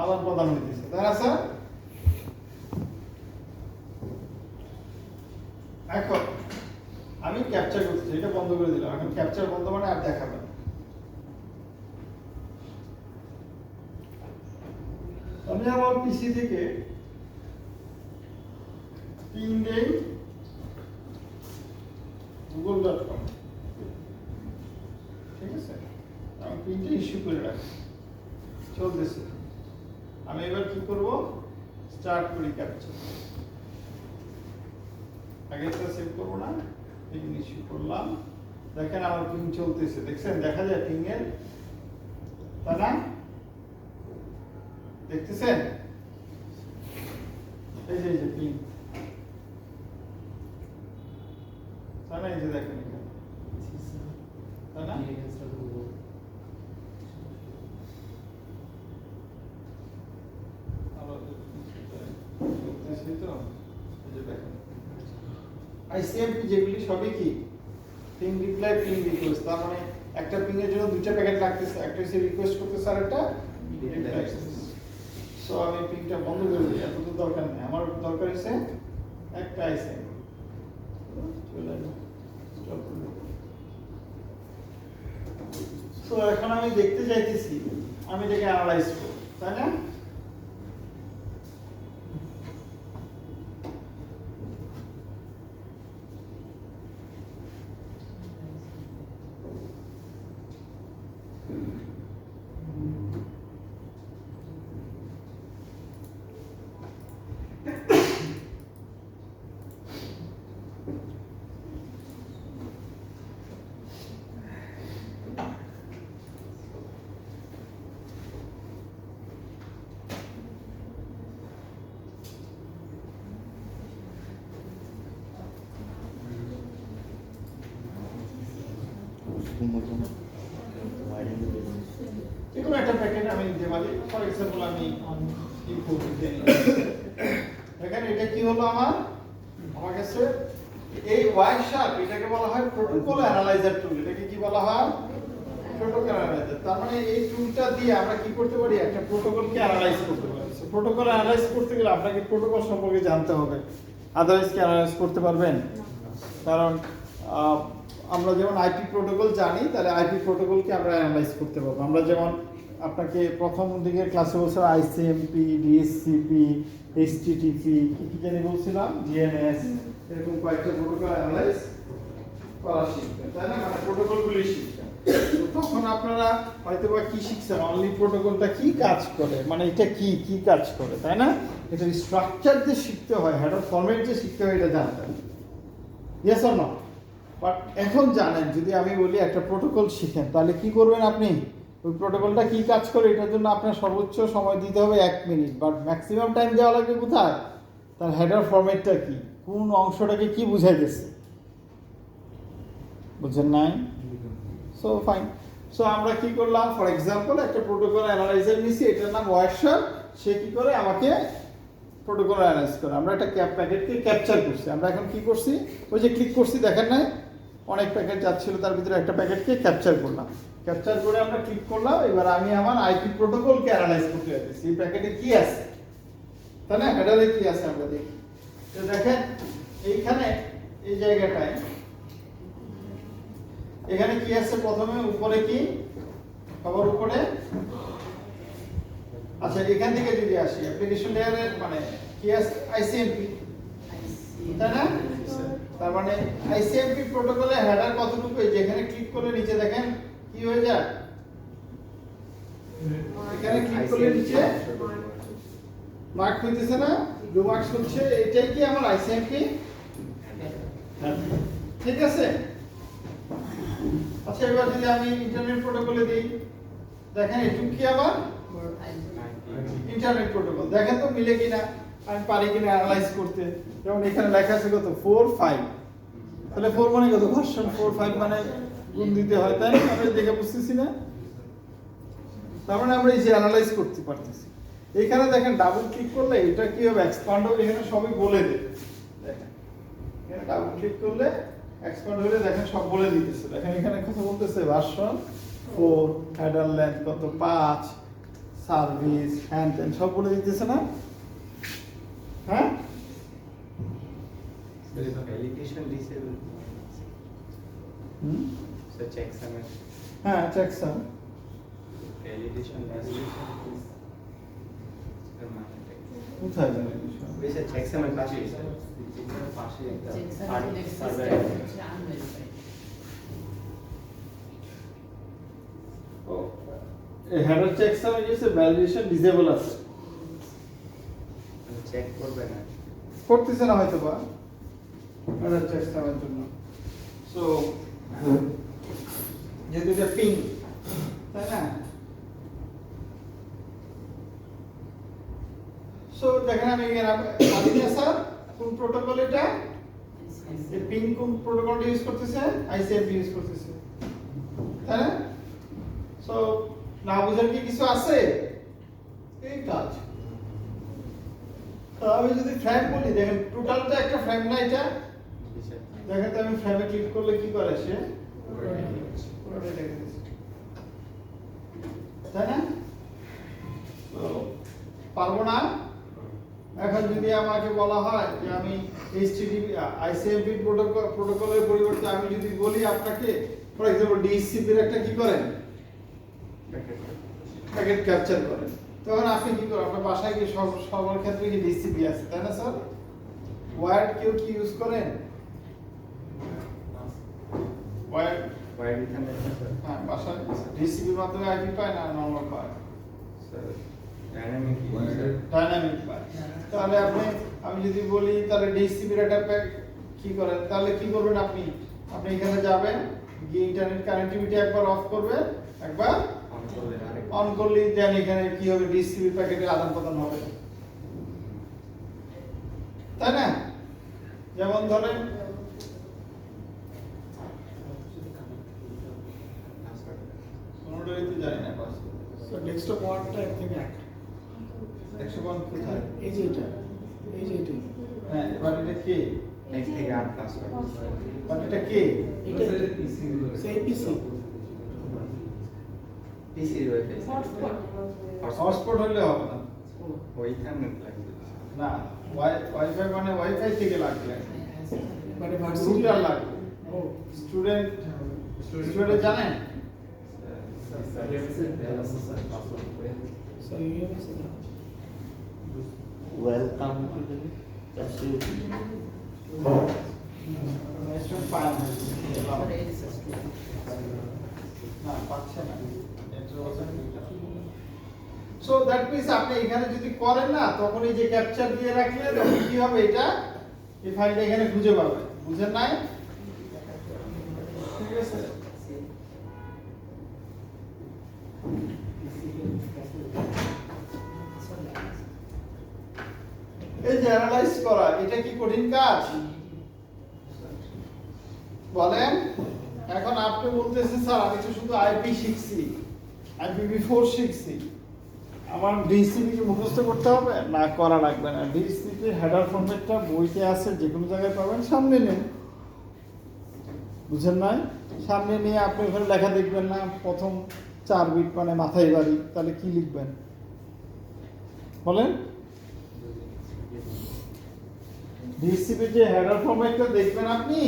আদান প্রদান হইতেছে, তাই না স্যার? এখন আমি ক্যাপচার করতেছি, এটা বন্ধ করে দিলাম। এখন ক্যাপচার বন্ধ মানে আর দেখাবেন। আমি আমার পিসি থেকে পিন দেই google.com, ঠিক আছে? আমি পিনটা ইস্যু করে রাখি, চলতেছে। আমি এবার কি করব, স্টার্ট করি ক্যাপচার। আগেরটা সেভ করব না, পিন ইস্যু করলাম। দেখেন আমার পিন চলতেছে, দেখছেন? দেখা যায় পিনের, তাই না? দেখতেছেন? এই যে পিন, তাই না? এই যে দেখেন, তাই না? আইসিএমপি যেগুলি সবই কি পিং রিপ্লাই, পিং রিকোয়েস্ট। তার মানে একটা পিং এর জন্য দুইটা প্যাকেট লাগতেছে, একটা হচ্ছে রিকোয়েস্ট করতেছে আর একটা রিপ্লাই করতেছে। সো আমি পিংটা বন্ধ করে দিই, এত তো দরকার নেই। আমার দরকার হচ্ছে একটা আইসিএমপি। চলে যাবে, স্টপ করে দেব। সো এখন আমি দেখতে চাইতেছি আমি এটাকে অ্যানালাইজ করব, তাই না? যেকোনো একটা প্যাকেট আমি নিতে পারি। ফর এক্সাম্পল আমি এখানে এটা কি হলো আমার কাছে এই ওয়াইশার্প, এটাকে বলা হয় প্রোটোকল অ্যানালাইজার টুল। এটাকে কি বলা হয়? Protocol analyser. তার মানে এই টুলটা দিয়ে আমরা কি করতে পারি? একটা প্রোটোকলকে অ্যানালাইজ করতে পারি। প্রোটোকল অ্যানালাইজ করতে গেলে আপনাকে প্রোটোকল সম্পর্কে জানতে হবে, আদারওয়াইজ কি অ্যানালাইজ করতে পারবেন? কারণ আমরা যেমন আইপি প্রোটোকল জানি, তাহলে আইপি প্রোটোকলকে আমরা অ্যানালাইজ করতে পারবো। আমরা যেমন আপনাকে প্রথম দিকের ক্লাসে বলছিলাম আইসিএমপি, ডিএসসিপি, এইচটিটিপি, কি জানি বলছিলাম, ডিএনএস, এরকম কয়েকটা প্রোটোকল অ্যানালাইজ করা শিখবেন, তাই না? মানে প্রোটোকলগুলি শিখবেন। তখন আপনারা হয়তো বা কি শিখছেন, অনলি প্রোটোকলটা কি কাজ করে, মানে এটা কি কাজ করে, তাই না? এটার স্ট্রাকচার যে শিখতে হয়, হেডার ফরম্যাট যে শিখতে হয়, এটা জানতেন। Yes or no? বাট এখন জানেন, যদি আমি বলি একটা প্রোটোকল শিখেন, তাহলে কি করবেন আপনি? ওই প্রোটোকলটা কি কাজ করে এটার জন্য আপনার সর্বোচ্চ সময় দিতে হবে 1 মিনিট, বাট ম্যাক্সিমাম টাইম দেওয়া লাগবে কোথায়? তার হেডার ফরম্যাটটা কি, কোন অংশটাকে কি বুঝাইতেছে, বুঝেন নাই? So fine. সো আমরা কি করলাম, ফর এক্সাম্পল একটা প্রোটোকল অ্যানালাইজার নিছি, এটার নাম ওয়াইশার্প। সে কি করে আমাকে প্রোটোকল অ্যানালাইজ করে। আমরা একটা প্যাকেটকে ক্যাপচার করছি। আমরা এখন কি করছি, ওই যে ক্লিক করছি, দেখেন নাই অনেক প্যাকেট যাচ্ছিল, তার ভিতরে একটা প্যাকেটকে ক্যাপচার করলাম। ক্যাপচার করে আমরা ক্লিক করলাম। এবার আমি আমার আইপি প্রোটোকলকে অ্যানালাইজ করতে যাচ্ছি, এই প্যাকেটে কি আছে, তাই না? হেডারে কি আছে আমরা দেখি। তো দেখেন এইখানে এই জায়গাটায় এখানে কি আছে, প্রথমে উপরে কি খবর, উপরে আচ্ছা এখান থেকে যদি আসি অ্যাপ্লিকেশন লেয়ারের মানে কি আছে, আইসিএমপি, তাই না? তার মানে আইসিএমপি প্রোটোকলে হেডার কতটুকু, যেখানে ক্লিক করলে নিচে দেখেন কি হয়ে যায়, এখানে ক্লিক করলে নিচে মার্ক হইতেছে না, ব্লু মার্কস হচ্ছে, এটাই কি আমার আইসিএমপি, ঠিক আছে? আচ্ছা এবার যদি আমি ইন্টারনেট প্রোটোকলে দিই, দেখেন এটুকু কি আবার ইন্টারনেট প্রোটোকল, দেখেন তো মিলে কিনা, আমি পারি কিনা অ্যানালাইজ করতে। যেমন এখানে লেখা আছে কত, 4.5, তাহলে 4 মানে কত, ভার্সন 4.5 মানে গুণ দিতে হয়, তাই না? আমরা দেখে বুঝতেছি না? তার মানে আমরা এই যে অ্যানালাইজ করতে পারতেছি। এইখানে দেখেন ডাবল ক্লিক করলে এটা কি হবে, এক্সপান্ড হবে, এখানে সবই বলে দেবে। দেখেন এখানে ডাবল ক্লিক করলে এক্সপান্ড হলে দেখেন সব বলে দিতেছে। দেখেন এখানে কত বলতেছে, ভার্সন 4, হেডার লেন্থ কত 5, সার্ভিস হ্যান্ড ত্যান সব বলে দিতেছে না? হ্যাঁ, Validation disable. So checksum is হ্যাঁ চেকসাম। validation is কোথায় জানি ওই স্যার checksum এর পাশে পাশে একটা সার্ভার এই হেডার চেকসাম এ গেছে ভ্যালিডেশন ডিসেবল আছে, চেক করবে না। করতেছে না হয়তো বা হেডার চেকসামের জন্য। সো যেহেতু এটা পিং, তাই না? সো দেখেন আমি এখানে আদিনা স্যার কোন প্রোটোকল এটা? এই পিং কোন প্রোটোকলটা ইউজ করতেছে? আইসিএমপি ইউজ করতেছে, তাই না? সো না বুঝার কি কিছু আছে? এই কাজ। তো আমি যদি ফ্রেম বলি, দেখেন টোটালটা একটা ফ্রেম না এটা? দেখেন তো আমি ফ্রেমে ক্লিক করলে কি করে সে? পুরোটাই দেখে দিচ্ছে, তাই না? তো পারবো না। এখন যদি আমাকে বলা হয় যে আমি এইচটিটিপি আইসিএমপি প্রোটোকলের পরিবর্তে আমি যদি বলি আপনাকে ফর এক্সাম্পল ডিএসসিপি এর একটা কি করেন, প্যাকেট ক্যাপচার করেন, তখন আপনি কি করেন? আপনার বাসায় কি সবার ক্ষেত্রে কি ডিএসসিপি আছে, তাই না স্যার? ওয়্যার্ড কেউ কি ইউজ করেন? ওয়্যার্ড এখানে হ্যাঁ, বাসায় ডিএসসিপির মাধ্যমে আইপি পায় না নরমাল পায়? স্যার ডাইনামিক ডাইনামিক পায়। তাহলে আমি যদি বলি তাহলে ডিএসসিপির একটা কি করেন, তাহলে কি করবেন আপনি? আপনি এখানে যাবেন, গিয়ে ইন্টারনেট কানেক্টিভিটি একবার অফ করবেন, একবার অন করলে দেন এখানে কি হবে? ডিএসসিপি প্যাকেটের আদান প্রদান হবে, তাই না? যেমন ধরেন কোনোটাই তো জানি না বাস। সো ডেস্কটপ ওয়ার্ডটা এক থেকে এক 101 কোথায়? এই যে এটা হ্যাঁ, এবার এটা কে? এক থেকে 8 ক্লাস করে এবার এটা কে? এটা সেই পিসি পিসি রয়েছে হটস্পট হলে হবে না। ওইখানে লাগবে না, ওয়াইফাই মানে ওয়াইফাই থেকে লাগবে, মানে ভার্সিটি রুটার লাগবে। ও স্টুডেন্ট জানেন? So UMS Welcome to the facility. Next পান না পাচ্ছে না। সো দ্যাট মিন্স আপনি এখানে যদি করেন না, তখন এই যে ক্যাপচার দিয়ে রাখলে তখন কি হবে? এটা এই ফাইলটা এখানে খুঁজে পাবে, বুঝেন নাই? ঠিক আছে। এই যে অ্যানালাইজ করা, এটা কি কঠিন কাজ বলেন? এখন আপনি বলতেছেন স্যার আমি তো শুধু আইপি শিখছি, IPv4 শিখছি, আমার ডিসিপি কে মুখস্থ করতে হবে? না, করা লাগবে না। ডিসিপি হেডার ফরম্যাটটা বইতে আছে, যে কোনো জায়গায় পাবেন, সামনে নেন, বুঝেন নাই? সামনে নিয়ে আপনি ওখানে লেখা দেখবেন না, প্রথম 4 বিট মানে মাথায় বাড়ি, তাহলে কি লিখবেন বলেন? ডিসিপি যে হেডার ফরম্যাটটা দেখবেন আপনি,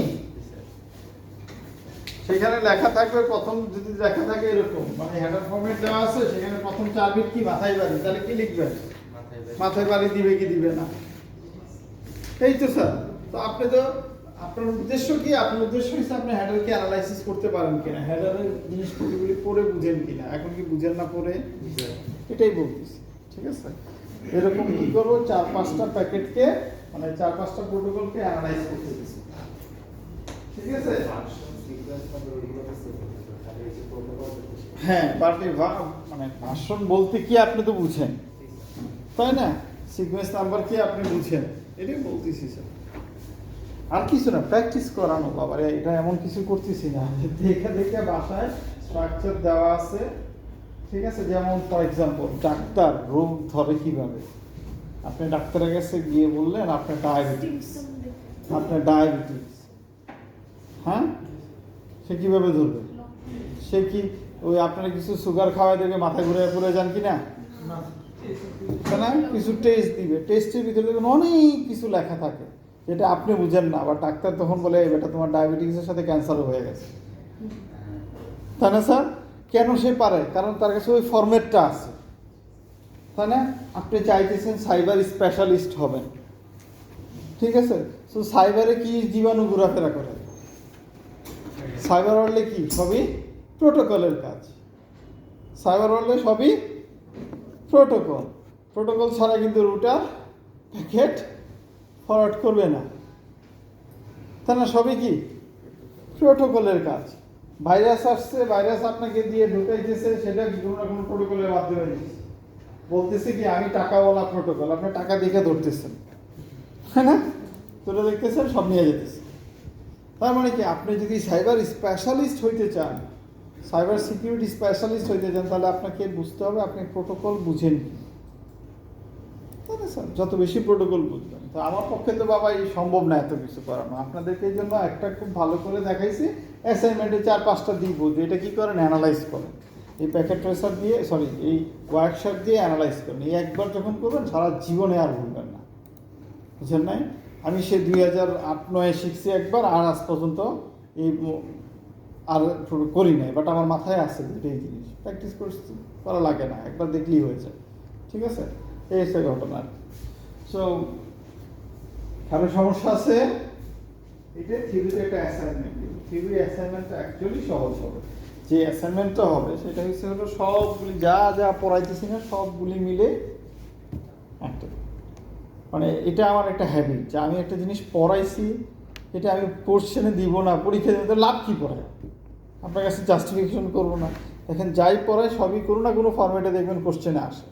সেখানে লেখা থাকবে প্রথম, যদি লেখা থাকে এরকম মানে হেডার ফরম্যাট দেওয়া আছে, সেখানে প্রথম 4 বিট কি মাথায় বাড়ি, তাহলে কি লিখবেন? মাথায় বাড়ি দিবে কি দিবে না? এই তো স্যার। তো আপনি তো আপনার উদ্দেশ্য কি? আপনার উদ্দেশ্য হচ্ছে আপনি হেডারকে অ্যানালাইসিস করতে পারেন কিনা, হেডারের জিনিসপত্রগুলি পড়ে বুঝেন কিনা। এখন কি বুঝেন না পড়ে? এটাই বলতেছি, ঠিক আছে? এরকম কি করবো? 4-5টা প্যাকেটকে মানে 4-5টা প্রোটোকলকে অ্যানালাইজ করতে দিচ্ছি, ঠিক আছে? হ্যাঁ, বাট মানে ভার্সন বলতে কি আপনি তো বুঝেন, তাই না? সিকোয়েন্স নাম্বার কি আপনি বুঝেন, এটাই বলতেছি স্যার। আর কিছু না, প্র্যাকটিস করানো বাবারে, এটা এমন কিছু করতেছি না, দেখে দেখে বাসায় স্ট্রাকচার দেওয়া আছে, ঠিক আছে? যেমন ফর এক্সাম্পল ডাক্তার রোগ ধরে কিভাবে, আপনি ডাক্তারের কাছে গিয়ে বললেন আপনার ডায়াবেটিস, হ্যাঁ, সে কিভাবে ধরবে? সে কি ওই আপনার কিছু সুগার খাওয়াই দেখে মাথা ঘুরে পড়ে যান কি না? তাই না? কিছু টেস্ট দিবে, টেস্টের ভিতরে দেখবেন অনেক কিছু লেখা থাকে যেটা আপনি বুঝেন না, আবার ডাক্তার তখন বলে বেটা তোমার ডায়াবেটিসের সাথে ক্যান্সারও হয়ে গেছে, তাই না স্যার? কেন সে পারে? কারণ তার কাছে ওই ফরম্যাটটা আছে, তাই না? আপনি চাইতেছেন সাইবার স্পেশালিস্ট হবেন, ঠিক আছে? তো সাইবারে কি জীবাণু ঘোরাফেরা করে? সাইবার ওয়ার্ল্ডে কি সবই প্রোটোকলের কাজ, সাইবার ওয়ার্ল্ডে সবই প্রোটোকল, প্রোটোকল ছাড়া কিন্তু রুটার প্যাকেট ফরওয়ার্ড করবে না, তাই না? সবই কি প্রোটোকলের কাজ। ভাইরাস আসছে, ভাইরাস আপনাকে দিয়ে ঢুকাইতেছে, সেটা কোনো না কোনো প্রোটোকলের মাধ্যমে দিচ্ছে, বলতেছে কি আমি টাকাওয়ালা প্রোটোকল, আপনি টাকা দেখে ধরতেছেন, হ্যাঁ না? তুলে দেখতেছেন, সব নিয়ে যেতেছে। তার মানে কি আপনি যদি সাইবার স্পেশালিস্ট হইতে চান, সাইবার সিকিউরিটি স্পেশালিস্ট হইতে চান, তাহলে আপনাকে বুঝতে হবে আপনি প্রোটোকল বুঝেন কি, তাই না স্যার? যত বেশি প্রোটোকল বুঝবেন। তো আমার পক্ষে তো বাবা এই সম্ভব না এত কিছু করানো, আপনাদেরকে এই জন্য একটা খুব ভালো করে দেখাইছি, অ্যাসাইনমেন্টে 4-5টা দিব যে এটা কী করেন, অ্যানালাইজ করেন, এই প্যাকেট ট্রেসার দিয়ে, সরি এই ওয়ার্কশপ দিয়ে অ্যানালাইজ করেন। এই একবার যখন করবেন সারা জীবনে আর ভুলবেন না, বুঝছেন নাই? আমি সে 2008-09 শিখছি একবার, আর আজ পর্যন্ত এই আর করি নাই, বাট আমার মাথায় আছে যে এই জিনিস প্র্যাকটিস করছি, করা লাগে না, একবার দেখলেই হয়ে যায়, ঠিক আছে? এই হচ্ছে ঘটনা। সো কারো সমস্যা আছে? এটা থিওরিতে একটা অ্যাসাইনমেন্ট, থিওরি অ্যাসাইনমেন্টটা অ্যাকচুয়ালি সহজ হবে। যে অ্যাসাইনমেন্টটা হবে সেটা হলো সবগুলি যা যা পড়াইতেছি না সবগুলি মিলে একটা, মানে এটা আমার একটা হ্যাবিট যে আমি একটা জিনিস পড়াইছি, এটা আমি কোশ্চেনে দিব না, পরীক্ষা দিতে লাভ কী পড়ায়, আপনার কাছে জাস্টিফিকেশন করবো না। দেখেন যাই পড়ায় সবই কোনো না কোনো ফর্মেটে দেখবেন কোশ্চেনে আসে,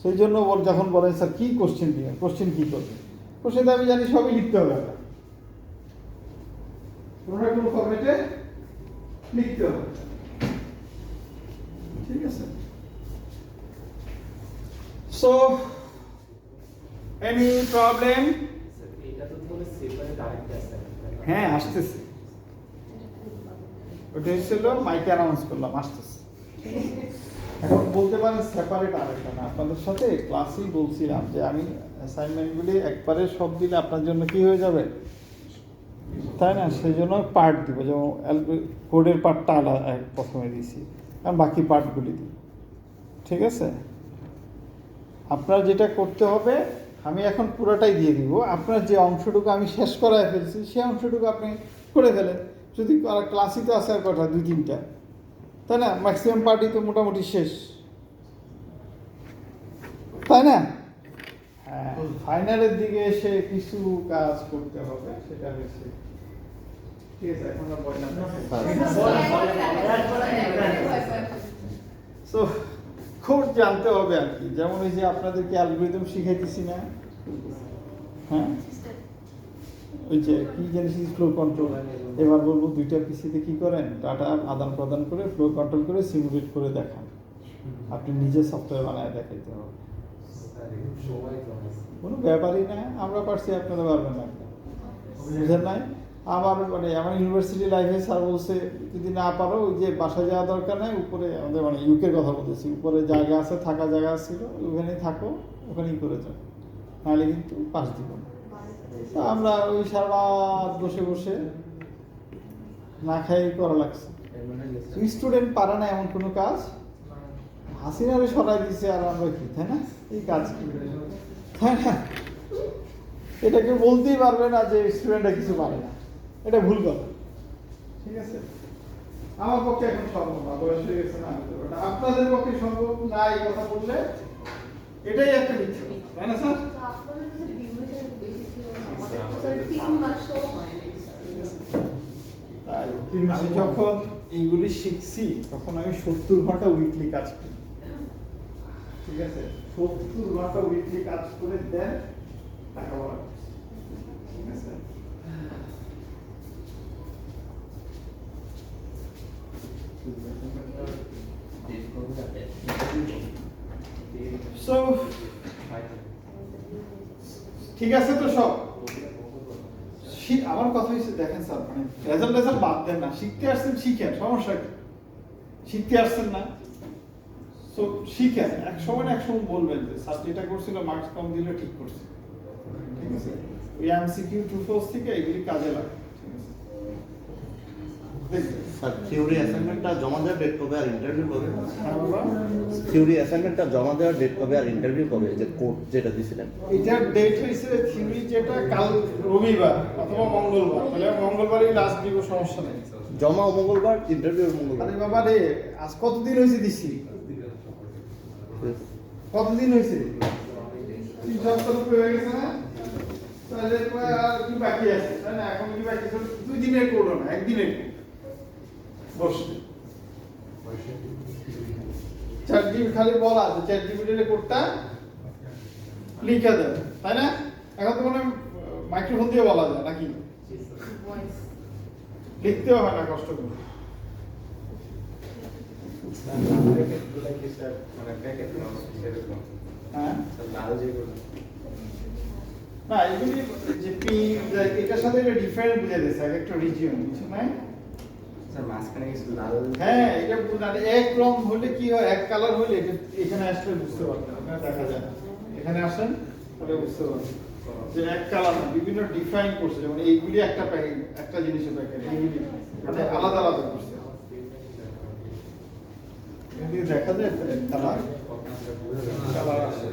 সেই জন্য যখন বলেন স্যার কী কোশ্চেন দিবেন, কোশ্চেন কী করবে, কোশ্চেনে আমি জানি সবই লিখতে হবে, কোনো না কোনো ফর্মেটে লিখতে হবে, ঠিক আছে? So any problem? এটা তো বলে সেপারেট আরেকটা অ্যাসাইনমেন্ট। হ্যাঁ আসতেছে, ওটা হচ্ছিল মাইকে অ্যানাউন্স করলাম আসতেছে। এখন বলতে পারেন সেপারেট আরেকটা না, আপনাদের সাথে ক্লাসেই বলছিলাম যে আমি অ্যাসাইনমেন্টগুলি একবারে সব দিলে আপনার জন্য কি হয়ে যাবে, তাই না? সেই জন্য পার্ট দিব, যেমন কোডের পার্টটা আলাদা প্রথমে দিয়েছি, কারণ বাকি পার্টগুলি দিই, ঠিক আছে? আপনার যেটা করতে হবে আমি এখন পুরোটাই দিয়ে দিব, আপনার যে অংশটুকু আমি শেষ করায় ফেলছি সেই অংশটুকু আপনি করে ফেলেন। যদি ক্লাসই তো আছে আর কটা, 2-3টা, তাই না? ম্যাক্সিমাম পার্টি তো মোটামুটি শেষ, তাই না? হ্যাঁ, ফাইনালের দিকে এসে কিছু কাজ করতে হবে, সেটা হয়েছে, ঠিক আছে? এখন আর বই না, সো খুব জানতে হবে আর কি, যেমন ওই যে আপনাদেরকে অ্যালগরিদম শিখাইতেছি না, হ্যাঁ ওই যে কি জিনিস ফ্লো কন্ট্রোল, এবার বলবো 2টা পিসিতে কি করেন, ডাটা আদান প্রদান করে ফ্লো কন্ট্রোল করে সিমুলেট করে দেখান, আপনি নিজে সফটওয়্যার বানায় দেখাইতে হবে, কোনো ব্যাপারই না, আমরা পারছি আপনারা পারবেন না, বুঝলেন নাই? আমার মানে আমার ইউনিভার্সিটি লাইফে স্যার বলছে যদি না পারো ওই যে বাসায় যাওয়া দরকার নাই, উপরে আমাদের মানে ইউকের কথা বলতেছি, উপরে জায়গা আছে, থাকা জায়গা ছিল, ওখানেই থাকো, ওখানেই করে যাও, নাহলে কিন্তু পাস দিব না। তো আমরা ওই সারা রাত বসে বসে না খাই করা লাগছে। স্টুডেন্ট পারে না এমন কোনো কাজ, হাসিনারে সরাই দিচ্ছে, আর আমরা কি, তাই না? এই কাজ কি, তাই না? এটাকে বলতেই পারবে না যে স্টুডেন্টরা কিছু পারে না, এটা ভুল কথা, ঠিক আছে? আমার পক্ষে এখন সম্ভব না, বয়স হয়ে গেছে না, আপনাদের পক্ষে সম্ভব না এই কথা বললে এটাই একটা মিথ্যা, তাই না স্যার? আমি যখন এইগুলি শিখছি তখন আমি 70 ঘন্টা উইকলি কাজ করি, ঠিক আছে? 70 ঘন্টা উইকলি কাজ করে দেন টাকা বলা, ঠিক আছে? সো ঠিক আছে তো সব? আমার কথা হচ্ছে দেখেন স্যার, মানে রেজাল্ট বাদ দেন না, শিখতে আসছেন শিখেন, সমস্যা কি? শিখতে আসছেন না, সো তো শিখেন, এক সময় না এক সময় বলবেন যে স্যার যেটা করছিল মার্কস কম দিলে ঠিক করছে, ঠিক আছে? ওই এমসিকিউ ট্রু ফলস থেকে এগুলি কাজে লাগে, ঠিক আছে? দেখবেন। স্যার থিওরি অ্যাসাইনমেন্টটা জমা দেওয়ার ডেট কবে আর ইন্টারভিউ কবে? হ্যাঁ বাবা, থিওরি অ্যাসাইনমেন্টটা জমা দেওয়ার ডেট কবে আর ইন্টারভিউ কবে, যে কোড যেটা দিয়েছিলেন? এটার ডেট হয়েছে থিওরি যেটা কাল রবিবার অথবা মঙ্গলবার, তাহলে মঙ্গলবারই লাস্ট দিব, সমস্যা নেই। জমা মঙ্গলবার, ইন্টারভিউ মঙ্গলবার। আরে বাবা রে, আজ কতদিন হয়েছে দিছি? কতদিন হয়েছে? 3 সপ্তাহ উপরে হয়ে গেছে না? তাহলে আর কি বাকি আছে, তাই না? এখন কি বাকি আছে? 2 দিনের কোড না, 1 দিনের কোড। বসে চ্যাট জিপিটি খালি বলা আছে চ্যাট জিপিটির কোডটা লিখে দেবে, তাই না? এখন তো মানে মাইক্রোফোন দিয়ে বলা যায় নাকি? লিখতেও হয় না কষ্ট করে। হ্যাঁ না, এগুলি যে এটার সাথে এটা ডিফারেন্ট বুঝে দিয়েছে, এক একটা রিজিয়ন, বুঝছো না? স্যার মাঝখানে কিছু লাল, হ্যাঁ, এটা এক রং হলে কি হয়, এক কালার হলে এটা এখানে আসলে বুঝতে পারবেন, ওখানে দেখা যায় না। এখানে আসেন তাহলে বুঝতে পারবেন যে এক কালার না, বিভিন্ন ডিফাইন করছে, যেমন এইগুলি একটা প্যাকেট, একটা জিনিসের প্যাকেট, এইগুলি মানে আলাদা আলাদা করছে। এদিকে দেখা যায় কালার কালার আসে।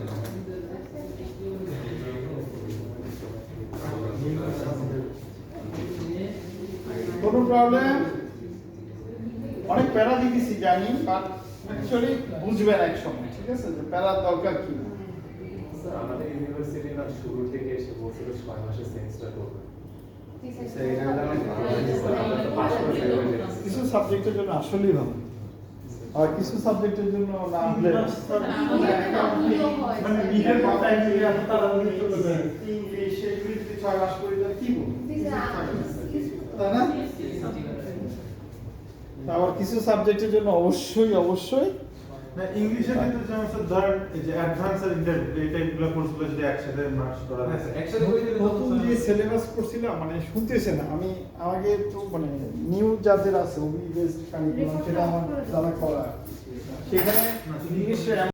কোনো প্রবলেম? অনেক প্যারা দিতেছি জানি, বাট অ্যাকচুয়ালি বুঝবেন এক সময়, ঠিক আছে, যে প্যারার দরকার কি। স্যার আমাদের ইউনিভার্সিটি না শুরু থেকে এসে বলছিল 6 মাসের সেমিস্টার করবে। স্যার এটা অনেক ভালো লাগে স্যার, আমরা তো পাস করে বের হয়ে গেছি। কিছু সাবজেক্টের জন্য আসলেই ভালো, আর কিছু সাবজেক্টের জন্য না হলে মানে নিজের কথা একচুয়ালি এত তাড়াতাড়ি চলে যায়। ইংলিশ এগুলি যদি 6 মাস করি তাহলে কি বলবো, তাই না? আবার কিছু সাবজেক্টের জন্য অবশ্যই অবশ্যই না ইংলিশের ক্ষেত্রে যেমন স্যার ধরেন এই যে অ্যাডভান্স আর ইন্টারমিডিয়েট এই টাইপগুলো কোর্সগুলো যদি একসাথে মার্কস করা হয় একসাথে করে দিলে নতুন যে সিলেবাস করছিলাম মানে শুনতেছে না, আমি আমাকে তো মানে নিউ যাদের আছে ওবি বেসড কারিকুলাম সেটা আমার দ্বারা করা, সেখানে ইংলিশে